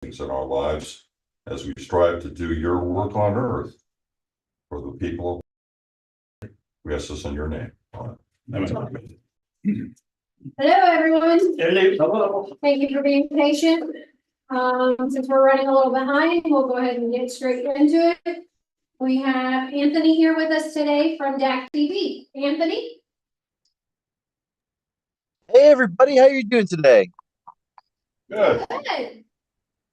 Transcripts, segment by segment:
things in our lives as we strive to do your work on earth for the people. We ask this in your name. Hello, everyone. Hello. Thank you for being patient. Since we're running a little behind, we'll go ahead and get straight into it. We have Anthony here with us today from Dacdb. Anthony? Hey everybody, how are you doing today? Good. Good. Give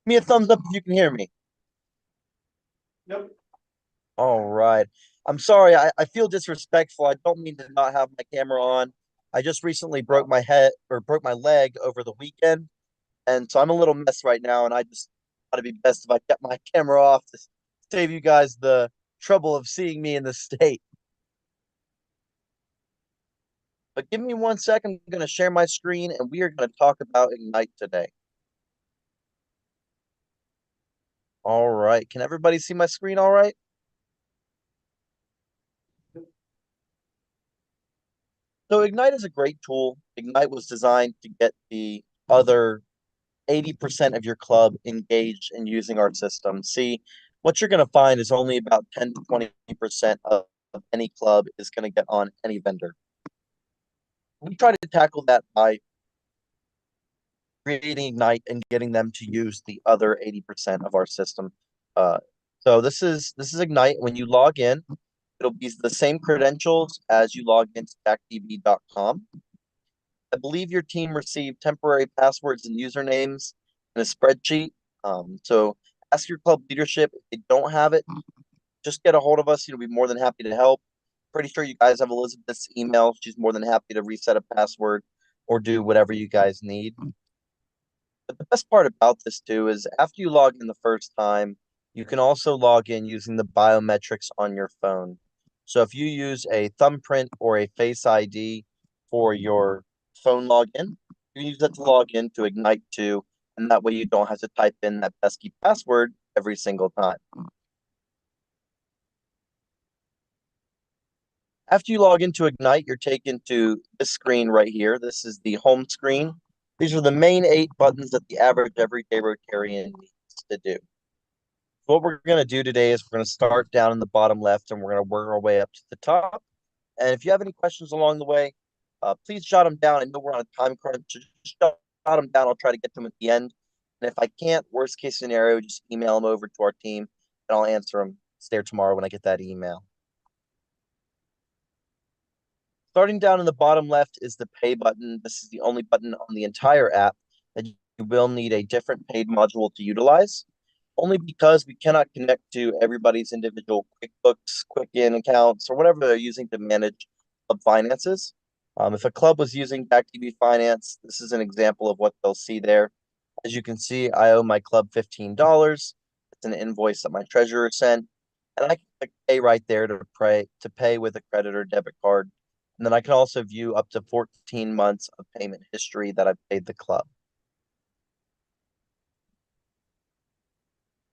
me a thumbs up if you can hear me. Yep. All right. I'm sorry, I feel disrespectful. I don't mean to not have my camera on. I just recently broke my leg over the weekend, and so I'm a little mess right now, and I just thought it'd be best if I kept my camera off to save you guys the trouble of seeing me in this state. But give me 1 second, I'm gonna share my screen and we are gonna talk about Ignite today. All right, can everybody see my screen all right? So Ignite is a great tool. Ignite was designed to get the other 80% of your club engaged in using our system. See, what you're going to find is only about 10 to 20% of any club is going to get on any vendor. We try to tackle that by creating Ignite and getting them to use the other 80% of our system. So this is Ignite. When you log in, it'll be the same credentials as you log into dacdb.com. I believe your team received temporary passwords and usernames in a spreadsheet. So ask your club leadership. If they don't have it, just get a hold of us. You'll be more than happy to help. Pretty sure you guys have Elizabeth's email. She's more than happy to reset a password or do whatever you guys need. But the best part about this too is after you log in the first time, you can also log in using the biometrics on your phone. So if you use a thumbprint or a Face ID for your phone login, you can use that to log in to Ignite 2, and that way you don't have to type in that pesky password every single time. After you log into Ignite, you're taken to this screen right here. This is the home screen. These are the main 8 buttons that the average everyday Rotarian needs to do. What we're going to do today is we're going to start down in the bottom left and we're going to work our way up to the top. And if you have any questions along the way, please jot them down. I know we're on a time crunch, so just jot them down. I'll try to get them at the end. And if I can't, worst case scenario, just email them over to our team and I'll answer them. It's there tomorrow when I get that email. Starting down in the bottom left is the pay button. This is the only button on the entire app that you will need a different paid module to utilize, only because we cannot connect to everybody's individual QuickBooks, Quicken accounts, or whatever they're using to manage club finances. If a club was using Dacdb Finance, this is an example of what they'll see there. As you can see, I owe my club $15. It's an invoice that my treasurer sent, and I can click pay right there to pay with a credit or debit card. And then I can also view up to 14 months of payment history that I've paid the club.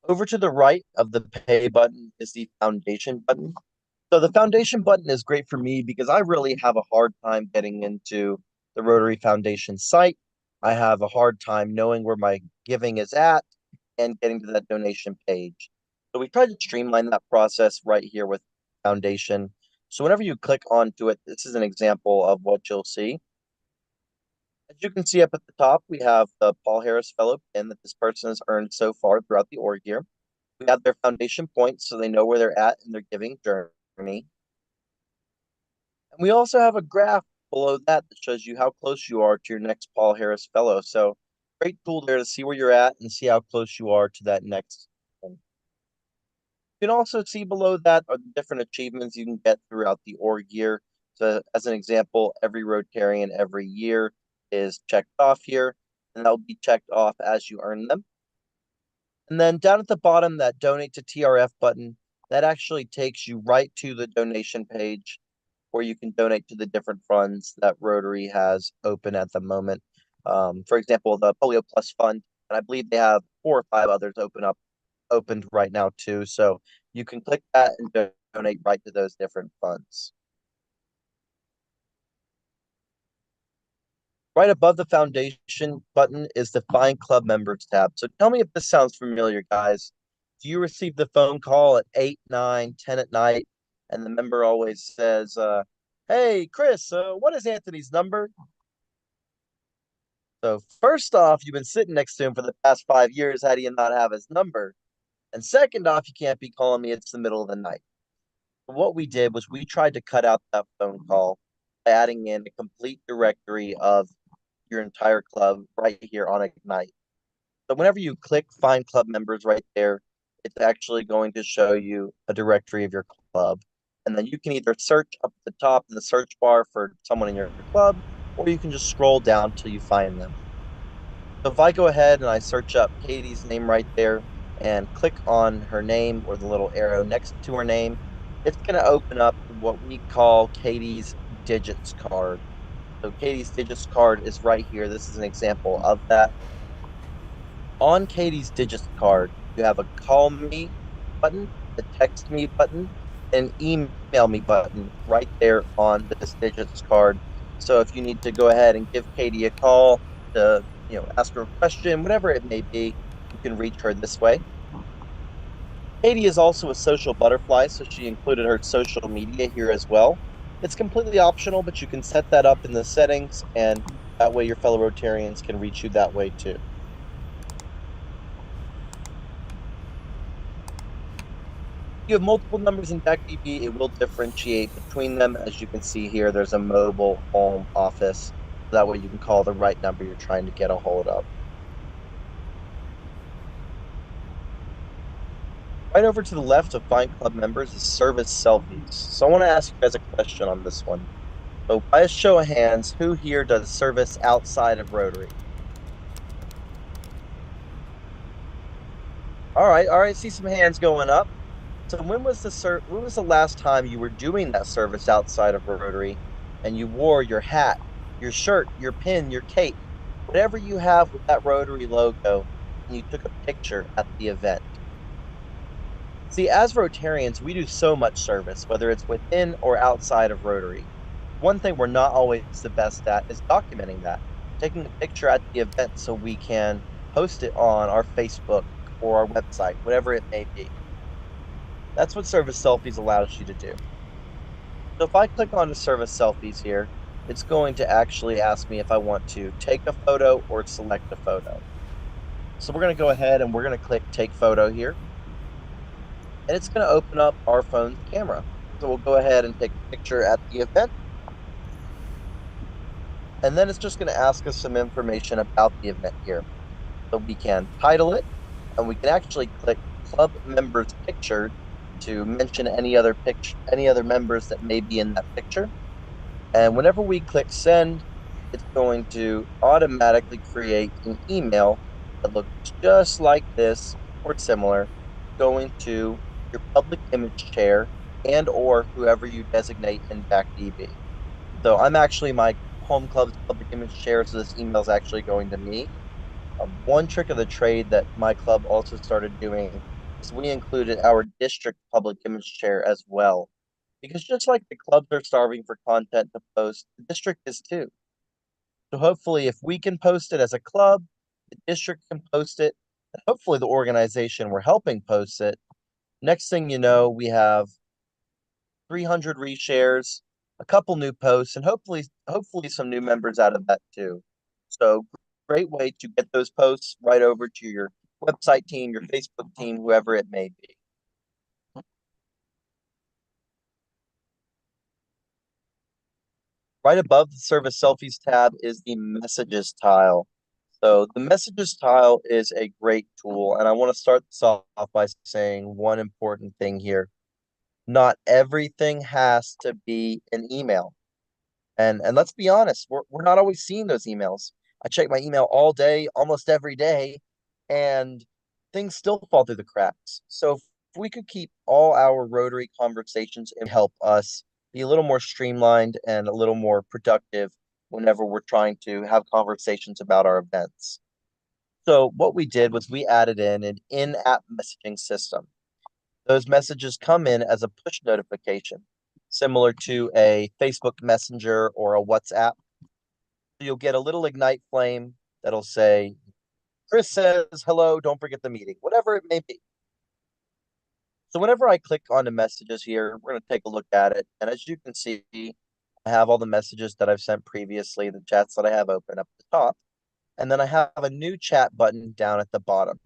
Over to the right of the pay button is the foundation button. So the foundation button is great for me because I really have a hard time getting into the Rotary Foundation site. I have a hard time knowing where my giving is at and getting to that donation page. So we tried to streamline that process right here with Foundation. So whenever you click onto it, this is an example of what you'll see. As you can see up at the top, we have the Paul Harris Fellow pin that this person has earned so far throughout the org year. We have their foundation points so they know where they're at in their giving journey. And we also have a graph below that that shows you how close you are to your next Paul Harris Fellow. So great tool there to see where you're at and see how close you are to that next one. You can also see below that are the different achievements you can get throughout the org year. So as an example, every Rotarian every year is checked off here, and that will be checked off as you earn them. And then down at the bottom, that donate to TRF button, that actually takes you right to the donation page where you can donate to the different funds that Rotary has open at the moment. For example, the Polio Plus Fund, and I believe they have 4 or 5 others opened right now too. So you can click that and donate right to those different funds. Right above the foundation button is the Find Club Members tab. So tell me if this sounds familiar, guys. Do you receive the phone call at 8, 9, 10 at night, and the member always says, hey, Chris, what is Anthony's number? So first off, you've been sitting next to him for the past 5 years. How do you not have his number? And second off, you can't be calling me. It's the middle of the night. What we did was we tried to cut out that phone call by adding in a complete directory of your entire club right here on Ignite. So whenever you click Find Club Members right there, it's actually going to show you a directory of your club. And then you can either search up at the top in the search bar for someone in your club, or you can just scroll down till you find them. So if I go ahead and I search up Katie's name right there and click on her name or the little arrow next to her name, it's going to open up what we call Katie's digits card. So Katie's digits card is right here. This is an example of that. On Katie's digits card, you have a call me button, a text me button, and email me button right there on this digits card. So if you need to go ahead and give Katie a call to, ask her a question, whatever it may be, you can reach her this way. Katie is also a social butterfly, so she included her social media here as well. It's completely optional, but you can set that up in the settings, and that way your fellow Rotarians can reach you that way too. You have multiple numbers in Dacdb, it will differentiate between them. As you can see here, there's a mobile, home, office. That way you can call the right number you're trying to get a hold of. Right over to the left of Find Club Members is Service Selfies. So I want to ask you guys a question on this one. So by a show of hands, who here does service outside of Rotary? All right, see some hands going up. So when was the last time you were doing that service outside of Rotary and you wore your hat, your shirt, your pin, your cape, whatever you have with that Rotary logo, and you took a picture at the event? See, as Rotarians, we do so much service, whether it's within or outside of Rotary. One thing we're not always the best at is documenting that, taking a picture at the event so we can post it on our Facebook or our website, whatever it may be. That's what Service Selfies allows you to do. So if I click on the Service Selfies here, it's going to actually ask me if I want to take a photo or select a photo. So we're going to go ahead and we're going to click Take Photo here. And it's going to open up our phone's camera. So we'll go ahead and take a picture at the event. And then it's just going to ask us some information about the event here. So we can title it, and we can actually click Club Members Picture to mention any other members that may be in that picture. And whenever we click send, it's going to automatically create an email that looks just like this or similar, going to your public image chair and or whoever you designate in Dacdb. So I'm actually my home club's public image chair, so this email is actually going to me. One trick of the trade that my club also started doing is we included our district public image chair as well. Because just like the clubs are starving for content to post, the district is too. So hopefully, if we can post it as a club, the district can post it, and hopefully the organization we're helping post it. Next thing you know, we have 300 reshares, a couple new posts, and hopefully some new members out of that too. So great way to get those posts right over to your website team, your Facebook team, whoever it may be. Right above the Service Selfies tab is the Messages tile. So the Messages tile is a great tool, and I want to start this off by saying one important thing here. Not everything has to be an email. And let's be honest, we're not always seeing those emails. I check my email all day, almost every day, and things still fall through the cracks. So if we could keep all our Rotary conversations and help us be a little more streamlined and a little more productive whenever we're trying to have conversations about our events. So what we did was we added in an in-app messaging system. Those messages come in as a push notification, similar to a Facebook Messenger or a WhatsApp. So you'll get a little Ignite flame that'll say, Chris says hello, don't forget the meeting, whatever it may be. So whenever I click on the messages here, we're going to take a look at it. And as you can see, I have all the messages that I've sent previously, the chats that I have open up at the top. And then I have a new chat button down at the bottom.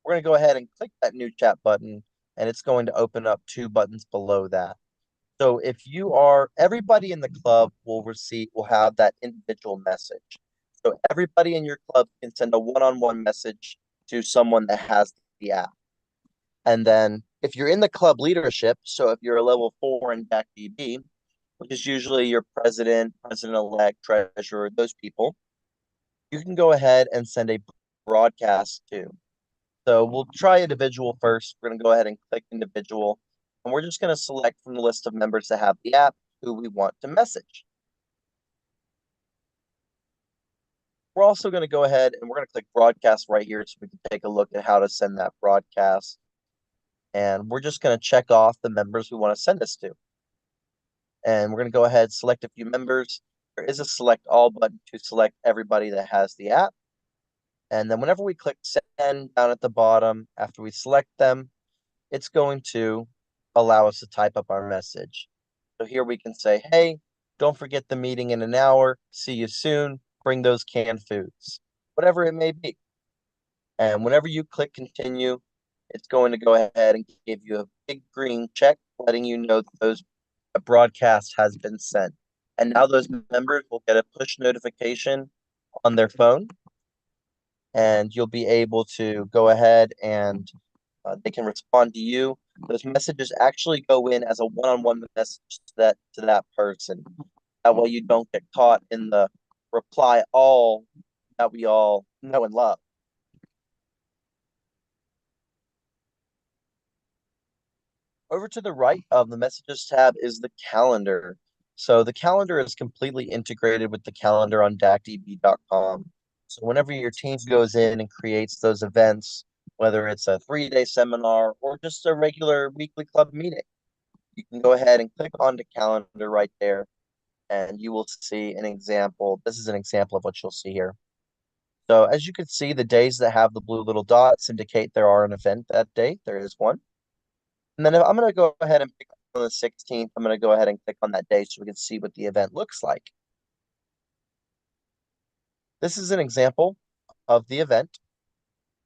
We're going to go ahead and click that new chat button, and it's going to open up two buttons below that. So if you are, everybody in the club will have that individual message. So everybody in your club can send a one-on-one message to someone that has the app. And then if you're in the club leadership, so if you're a level 4 in Dacdb, which is usually your president, president-elect, treasurer, those people, you can go ahead and send a broadcast to. So we'll try individual first. We're going to go ahead and click individual. And we're just going to select from the list of members that have the app who we want to message. We're also going to go ahead and we're going to click broadcast right here so we can take a look at how to send that broadcast. And we're just going to check off the members we want to send this to. And we're going to go ahead, select a few members. There is a select all button to select everybody that has the app. And then whenever we click send down at the bottom, after we select them, it's going to allow us to type up our message. So here we can say, hey, don't forget the meeting in an hour. See you soon. Bring those canned foods, whatever it may be. And whenever you click continue, it's going to go ahead and give you a big green check, letting you know that a broadcast has been sent. And now those members will get a push notification on their phone, and you'll be able to go ahead and they can respond to you. Those messages actually go in as a one-on-one message to that person. That way you don't get caught in the reply all that we all know and love. Over to the right of the messages tab is the calendar. So the calendar is completely integrated with the calendar on Dacdb.com. So whenever your team goes in and creates those events, whether it's a 3-day seminar or just a regular weekly club meeting, you can go ahead and click on the calendar right there, and you will see an example. This is an example of what you'll see here. So as you can see, the days that have the blue little dots indicate there are an event that day. There is one. And then if I'm going to go ahead and pick on the 16th, I'm going to go ahead and click on that day so we can see what the event looks like. This is an example of the event.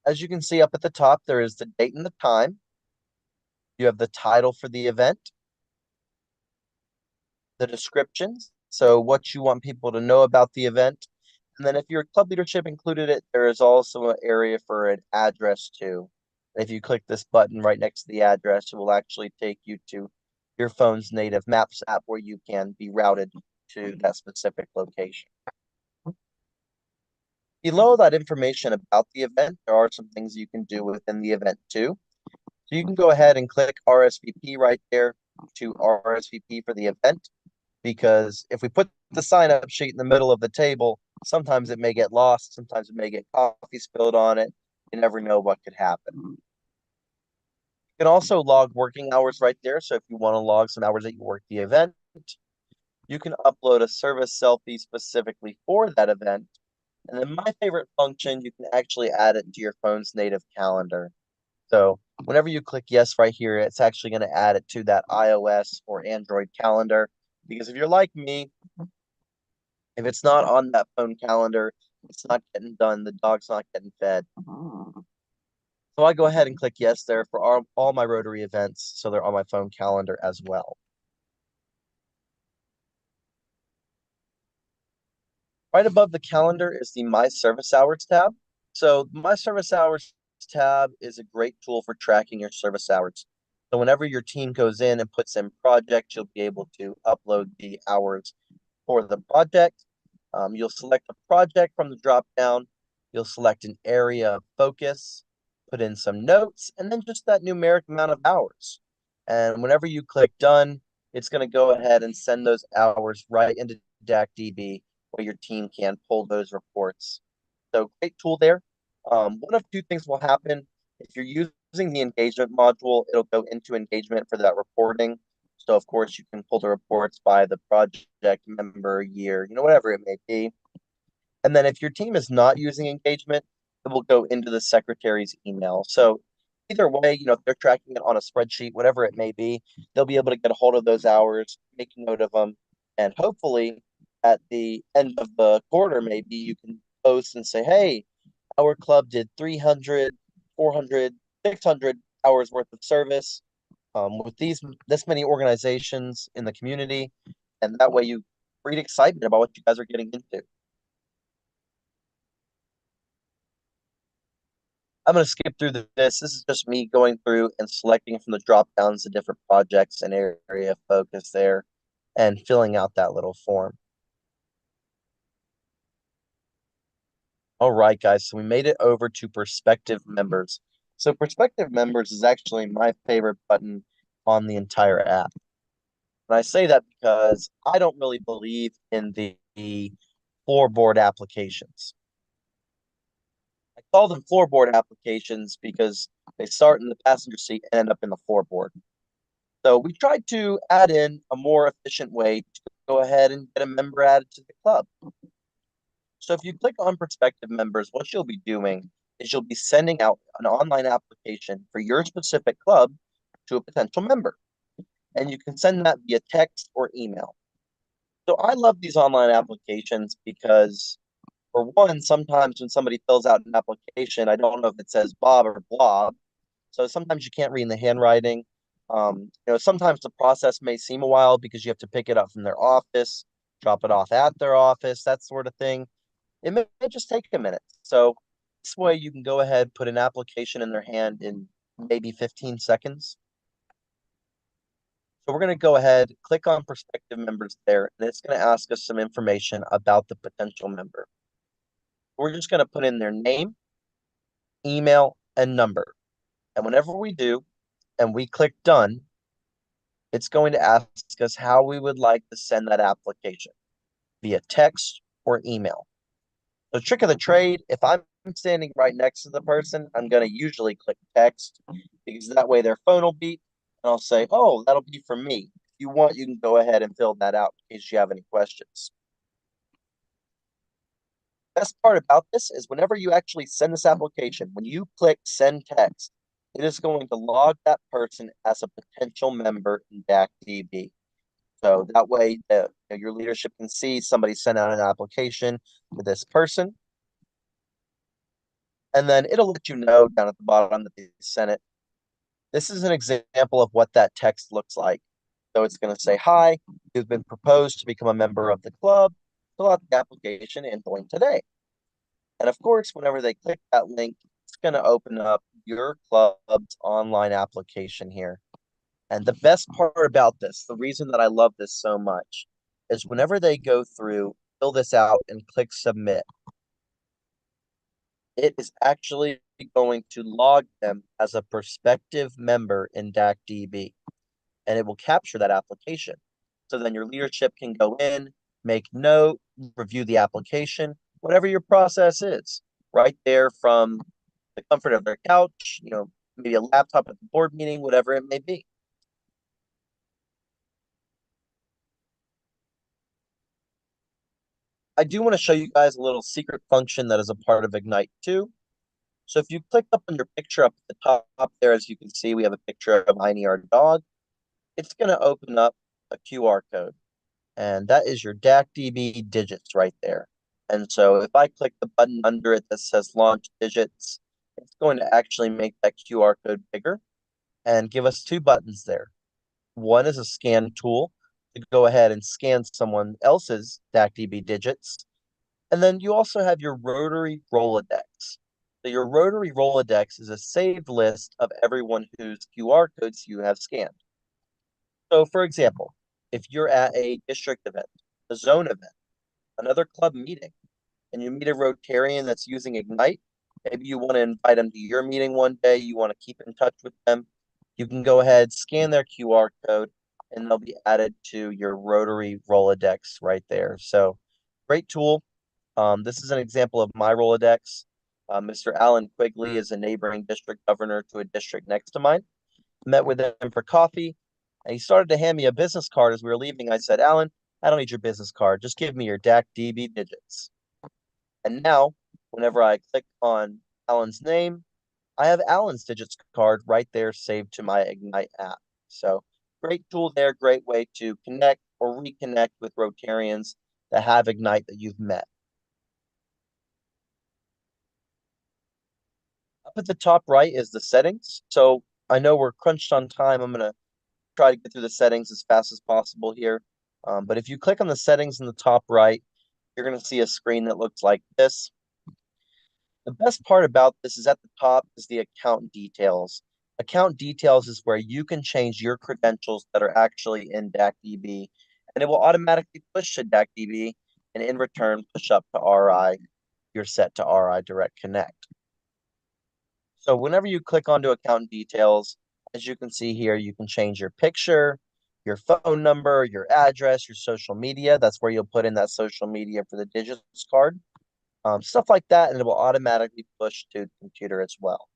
As you can see up at the top, there is the date and the time. You have the title for the event, the descriptions, so what you want people to know about the event. And then if your club leadership included it, there is also an area for an address too. If you click this button right next to the address, it will actually take you to your phone's native Maps app where you can be routed to that specific location. Below that information about the event, there are some things you can do within the event too. So you can go ahead and click RSVP right there to RSVP for the event, because if we put the sign-up sheet in the middle of the table, sometimes it may get lost, sometimes it may get coffee spilled on it. You never know what could happen. You can also log working hours right there. So if you want to log some hours that you work the event, you can upload a service selfie specifically for that event. And then my favorite function, you can actually add it to your phone's native calendar. So whenever you click yes right here, it's actually going to add it to that iOS or Android calendar. Because if you're like me, if it's not on that phone calendar, it's not getting done. The dog's not getting fed. So I go ahead and click yes there for all my Rotary events, so they're on my phone calendar as well. Right above the calendar is the My Service Hours tab. So My Service Hours tab is a great tool for tracking your service hours. So whenever your team goes in and puts in projects, you'll be able to upload the hours for the project. You'll select a project from the drop down. You'll select an area of focus, put in some notes, and then just that numeric amount of hours. And whenever you click done, it's going to go ahead and send those hours right into Dacdb where your team can pull those reports. So great tool there. One of two things will happen. If you're using the engagement module, it'll go into engagement for that reporting. So of course you can pull the reports by the project, member, year, whatever it may be. And then if your team is not using engagement, it will go into the secretary's email. So either way, if they're tracking it on a spreadsheet, whatever it may be, they'll be able to get a hold of those hours, make a note of them, and hopefully at the end of the quarter, maybe you can post and say, hey, our club did 300, 400, 600 hours worth of service with this many organizations in the community. And that way you breed excitement about what you guys are getting into. I'm going to skip through this. This is just me going through and selecting from the drop downs the different projects and area of focus there and filling out that little form. All right, guys, so we made it over to prospective members. So prospective members is actually my favorite button on the entire app. And I say that because I don't really believe in the floorboard applications. I call them floorboard applications because they start in the passenger seat and end up in the floorboard. So we tried to add in a more efficient way to go ahead and get a member added to the club. So if you click on prospective members, what you'll be doing is you'll be sending out an online application for your specific club to a potential member. And you can send that via text or email. So I love these online applications because, for one, sometimes when somebody fills out an application, I don't know if it says Bob or Blob. So sometimes you can't read the handwriting. Sometimes the process may seem a while because you have to pick it up from their office, drop it off at their office, that sort of thing. It may just take a minute. So this way you can go ahead, put an application in their hand in maybe 15 seconds. So we're going to go ahead, click on prospective members there, and it's going to ask us some information about the potential member. We're just going to put in their name, email, and number. And whenever we do, and we click done, it's going to ask us how we would like to send that application, via text or email. The trick of the trade, if I'm standing right next to the person, I'm going to usually click text because that way their phone will beep and I'll say, oh, that'll be for me. If you want, you can go ahead and fill that out in case you have any questions. Best part about this is whenever you actually send this application, when you click send text, it is going to log that person as a potential member in Dacdb. So that way your leadership can see somebody sent out an application to this person. And then it'll let you know down at the bottom that they sent it. This is an example of what that text looks like. So it's going to say, hi, you've been proposed to become a member of the club. Fill out the application and join today. And of course, whenever they click that link, it's going to open up your club's online application here. And the best part about this, the reason that I love this so much, is whenever they go through, fill this out, and click submit, it is actually going to log them as a prospective member in Dacdb, and it will capture that application. So then your leadership can go in, make note, review the application, whatever your process is, right there from the comfort of their couch, maybe a laptop at the board meeting, whatever it may be. I do want to show you guys a little secret function that is a part of Ignite 2. So if you click up on your picture up at the top there, as you can see, we have a picture of Heine, our dog. It's going to open up a QR code. And that is your Dacdb digits right there. And so if I click the button under it that says launch digits, it's going to actually make that QR code bigger and give us two buttons there. One is a scan tool to go ahead and scan someone else's Dacdb digits. And then you also have your Rotary Rolodex. So your Rotary Rolodex is a saved list of everyone whose QR codes you have scanned. So for example, if you're at a district event, a zone event, another club meeting, and you meet a Rotarian that's using Ignite, maybe you want to invite them to your meeting one day, you want to keep in touch with them, you can go ahead, scan their QR code, and they'll be added to your Rotary Rolodex right there. So great tool. This is an example of my Rolodex. Mr. Alan Quigley is a neighboring district governor to a district next to mine. Met with him for coffee, And he started to hand me a business card as we were leaving. I said, Alan, I don't need your business card. Just give me your Dacdb digits. And now, whenever I click on Alan's name, I have Alan's digits card right there saved to my Ignite app. So great tool there, great way to connect or reconnect with Rotarians that have Ignite that you've met. Up at the top right is the settings. So I know we're crunched on time. I'm going to try to get through the settings as fast as possible here. But if you click on the settings in the top right, you're going to see a screen that looks like this. The best part about this is at the top is the account details. Account details is where you can change your credentials that are actually in Dacdb, and it will automatically push to Dacdb, and in return push up to RI. You're set to RI Direct Connect. So whenever you click onto account details, as you can see here, you can change your picture, your phone number, your address, your social media. That's where you'll put in that social media for the digits card. Stuff like that, and it will automatically push to the computer as well.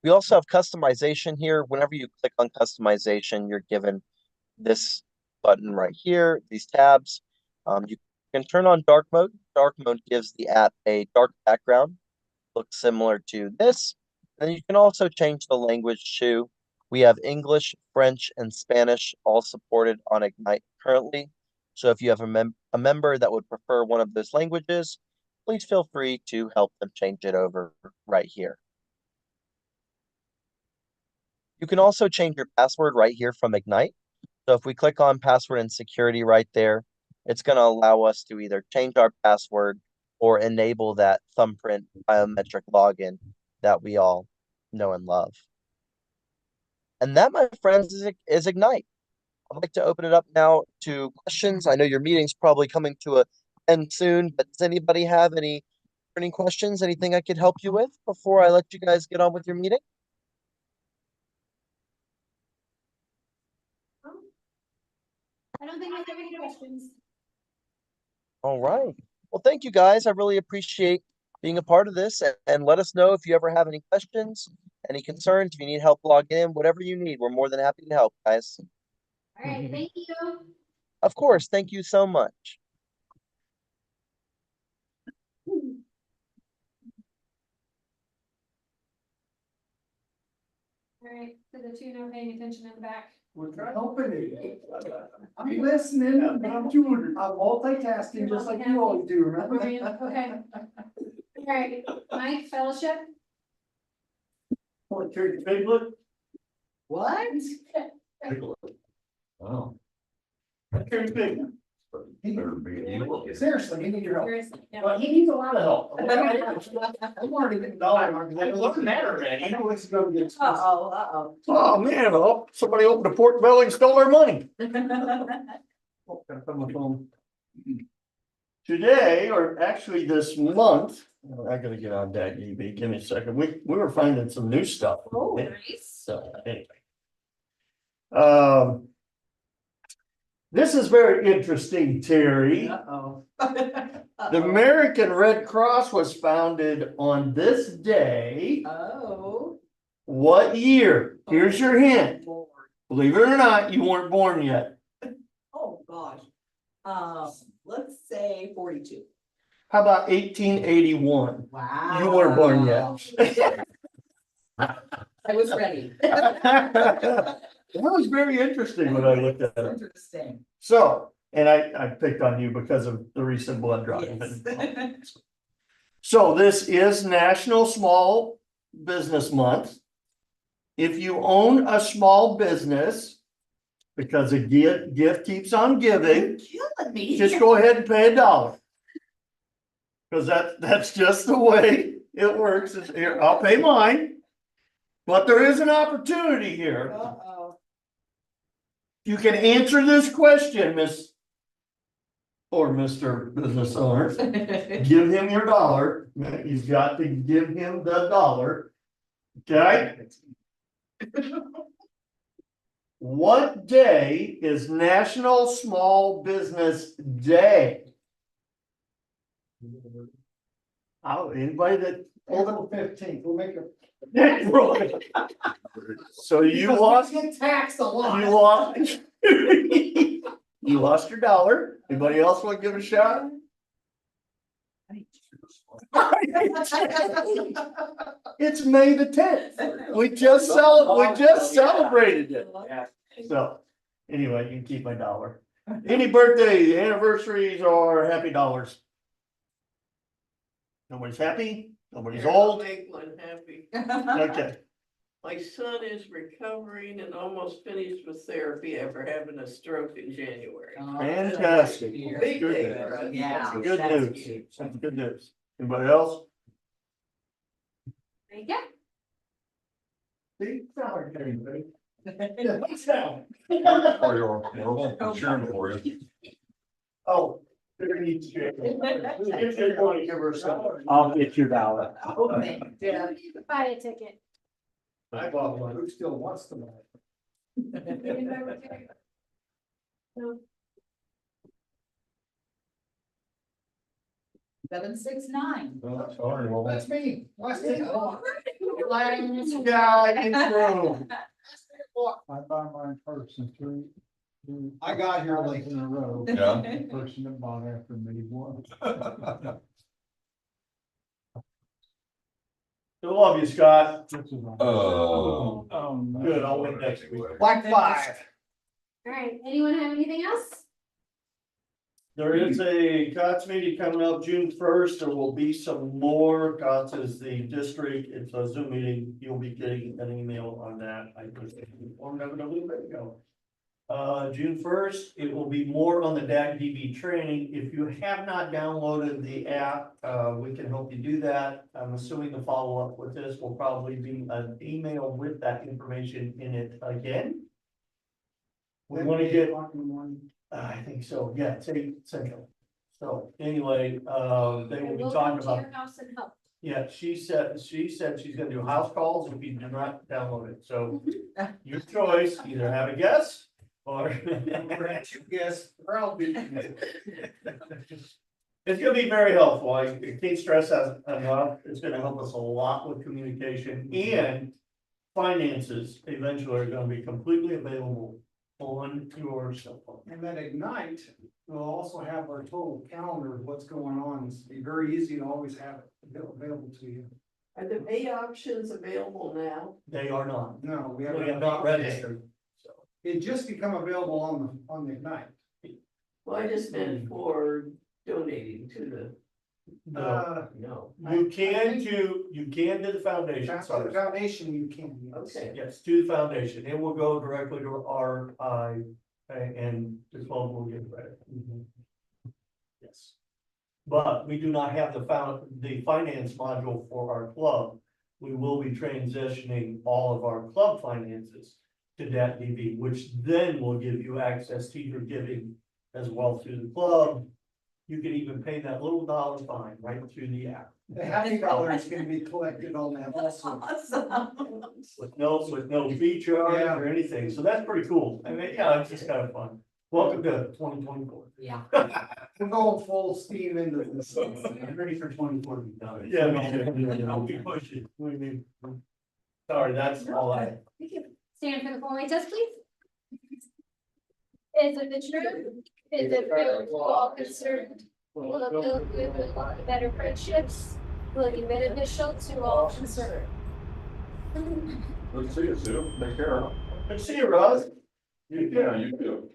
We also have customization here. Whenever you click on customization, you're given this button right here, these tabs. You can turn on dark mode. Dark mode gives the app a dark background, looks similar to this. And then you can also change the language too. We have English, French, and Spanish all supported on Ignite currently. So if you have a member that would prefer one of those languages, please feel free to help them change it over right here. You can also change your password right here from Ignite. So if we click on password and security right there, it's going to allow us to either change our password or enable that thumbprint biometric login that we all know and love. And that, my friends, is Ignite. I'd like to open it up now to questions. I know your meeting's probably coming to an end soon, but does anybody have any burning questions? Anything I could help you with before I let you guys get on with your meeting? I don't think I have any questions. All right. Well, thank you guys. I really appreciate being a part of this, and let us know if you ever have any questions, any concerns, if you need help logging in, whatever you need. We're more than happy to help, guys. All right, thank you. Of course. Thank you so much. All right, for the two not paying attention in the back. We're trying to open it. I'm listening, I'm multitasking just like you always do, remember? Okay. All right, Mike, fellowship? Want to carry the big look? What? Take a look. Wow. Carry the big. Better be you. Seriously, he needs your help. Seriously, yeah. But he needs a lot of help. I'm already getting dollar. I looked at already. I know it's gonna get expensive. Oh, man, somebody opened a pork belly and stole their money. Oh, gotta put my phone. Today, or actually this month, I gotta get on Dacdb, give me a second, we were finding some new stuff. Oh, nice. So, anyway. This is very interesting, Terry. Uh-oh. The American Red Cross was founded on this day. Oh. What year? Here's your hint. Lord. Believe it or not, you weren't born yet. Oh, gosh. Let's say 42. How about 1881? Wow. You weren't born yet. I was ready. That was very interesting when I looked at it. Interesting. So, and I picked on you because of the recent blood drive. Yes. So this is National Small Business Month. If you own a small business, because a gift keeps on You're giving, killing me. just go ahead and pay $1. Because that's just the way it works. It's here, I'll pay mine. But there is an opportunity here. Uh-oh. You can answer this question, Miss or Mr. Business Owner. Give him your $1. You've got to give him the $1. Okay? What day is National Small Business Day? Anybody that. April 15th, we'll make it. Right. So you lost, Get taxed a lot. you lost. You lost your $1. Anybody else want to give it a shot? It's May the 10th. We just celebrated it. So, anyway, you can keep my $1. Any birthdays, anniversaries, or happy dollars? Nobody's happy? Nobody's Here, I'll old? make one happy. Okay. My son is recovering and almost finished with therapy after having a stroke in January. Fantastic. Big Good. day for us. Yeah. Good that's news. cute. That's good news. Anybody else? There you go. See, it's not hard to get anybody. Yeah, what's that? Or you're cheering for you. Oh. There needs to be. If they want to give her some, I'll get your $1. You don't need to buy a ticket. I bought one. Who still wants to buy? No. 769. Sorry, well, That's me. Last thing. Last guy in the room. I bought mine first and three. I got here late in a row. Yeah. The person that bought after me won. I love you, Scott. This is on- Oh. no. Good, I'll wait next week. Black 5. All right, anyone have anything else? There is a COTS meeting coming up June 1st. There will be some more. COTS is the district. It's a Zoom meeting. You'll be getting an email on that. I was informed of it a little bit ago. June 1st, it will be more on the Dacdb training. If you have not downloaded the app, we can help you do that. I'm assuming the follow-up with this will probably be an email with that information in it again. We want to get, I think so, yeah, it's 8 Central. So anyway, they will be We'll talking come to about, your house and help. yeah, she said she's gonna do house calls if you do not download it. So your choice, either have a guest or. Yes, probably. It's gonna be very helpful. I can't stress that enough. It's gonna help us a lot with communication and finances eventually are gonna be completely available on your cell phone. And then Ignite will also have our total calendar of what's going on. It's be very easy to always have it available to you. Are the pay options available now? They are not. No, we We have not registered. So, It just become available on the Ignite. Well, I just meant for donating to the, no. no. You can do the foundation. That's for the foundation you can. Yes. Okay. Yes, to the foundation. It will go directly to our and the club will get credit. Yes. But we do not have the finance module for our club. We will be transitioning all of our club finances to Dacdb, which then will give you access to your giving as well through the club. You can even pay that little $1 fine right through the app The $50 can be collected on that also. Awesome. with no fee charge Yeah. or anything. So that's pretty cool. I mean, yeah, it's just kind of fun. Welcome to 2024. Yeah. We're going full steam into this. I'm ready for 2040. Yeah, me too. I'll be pushing. Sorry, that's all I. Thank you. Stand for the following test, please. Is it the truth? Is it fair to all concerned? Will it build good with better friendships? Will it be beneficial to all concerned? Good to see you, Sue. Take care. Good to see you, Ross. Yeah, you too.